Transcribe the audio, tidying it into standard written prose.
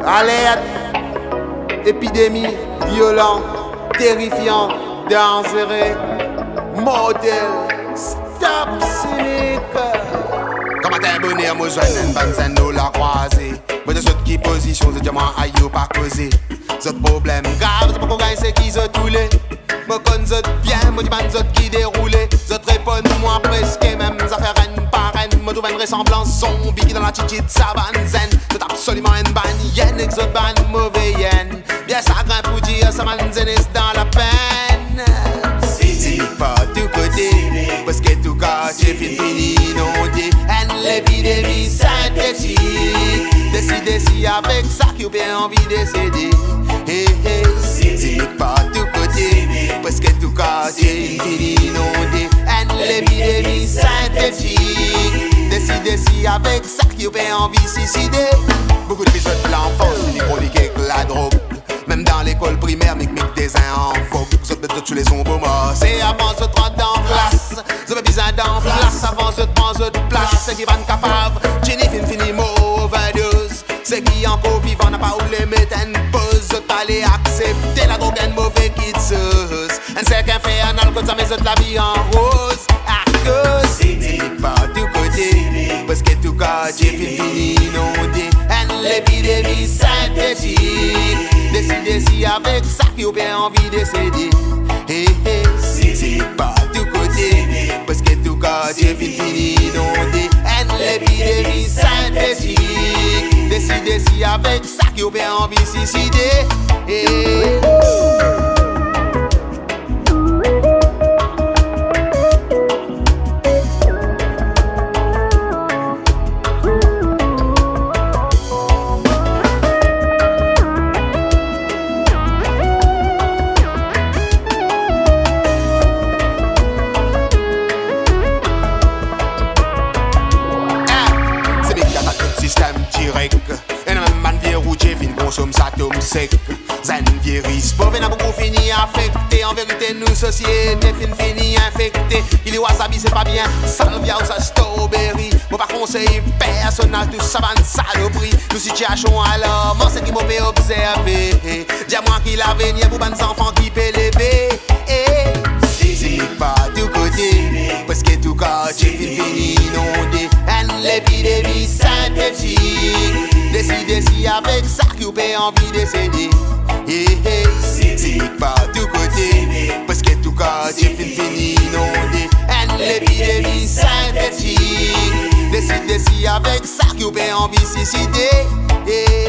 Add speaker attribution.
Speaker 1: Alerte, épidémie, violent, terrifiant, dangereux, mortel, stop cynique.
Speaker 2: Comment t'es abonné à moi, joie une banzane nous la croisée. Mais de cette qui position, c'est diamant aïe ou pas causé. Zot problème grave, c'est pas qu'on gagne, c'est qui zot toulé. Moi connais zot bien, moi dis pas zot qui déroulé. Zot répond moi presque, même ça fait reine par reine. Moi trouve une ressemblance zombie qui dans la tchitchit savane zen. Zot absolument une bannienne, et zot ban mauvais yen. Bien ça grimpe pour dire, ça manzenis dans la peine. C'est pas tout côté, parce que tout quartier fini inondé. Et l'épidémie synthétique. Décidez si avec ça qui ou bien envie de céder. Hey, hey, c'est pas tout côté, parce que tout quartier fini inondé. Et l'épidémie synthétique. Décidez si avec ça qui ou bien envie de suicider. Beaucoup d'épisodes de l'enfance, c'est chroniques avec la drogue. Même dans l'école primaire, mic des en vogue. Vous êtes tous les ombres morts. C'est avant ce 30 en classe. Vous avez besoin d'en place. Avant ce prend de place. C'est qui va capable. Jenny fini overdose. C'est qui encore vivant n'a pas où les mettre en pause. Vous allez accepter la drogue en mauvais kitseuse. Un c'est qu'un fait un alcool, ça met la vie en rose. À cause, c'est pas du côté. Parce que tout quartier fini inondé. Et l'épidémie synthétique. Décidez si avec ça qui ou bien envie de céder. Hey, hey, c'est pas tout côté, parce que tout quartier fini inondé. Et l'épidémie synthétique. Décidez si avec ça qui ou bien envie de suicider. Hey. Et même man vieux routier fin consomme sa tome sec. Zan vieris, pauvre n'a beaucoup fini affecté. En vérité nous société fini infecté. Il est wasabi c'est pas bien, salvia ou sa strawberry. Moi par conseil personnel tout ça van saloperie. Nous situation alors, moi c'est qui m'a fait observer. Dis-moi qui l'avenir pour ban enfants qui peut lever. C'est pas tout côté, parce que tout quartier fini inondé. Et l'épidémie synthétique. Décidez si avec ça qui ou bien envie de céder. Hey, hey, c'est pas tout côté, parce que tout quartier fini inondé. Et l'épidémie synthétique. Décidez si avec ça qui ou bien envie de suicider. Hey.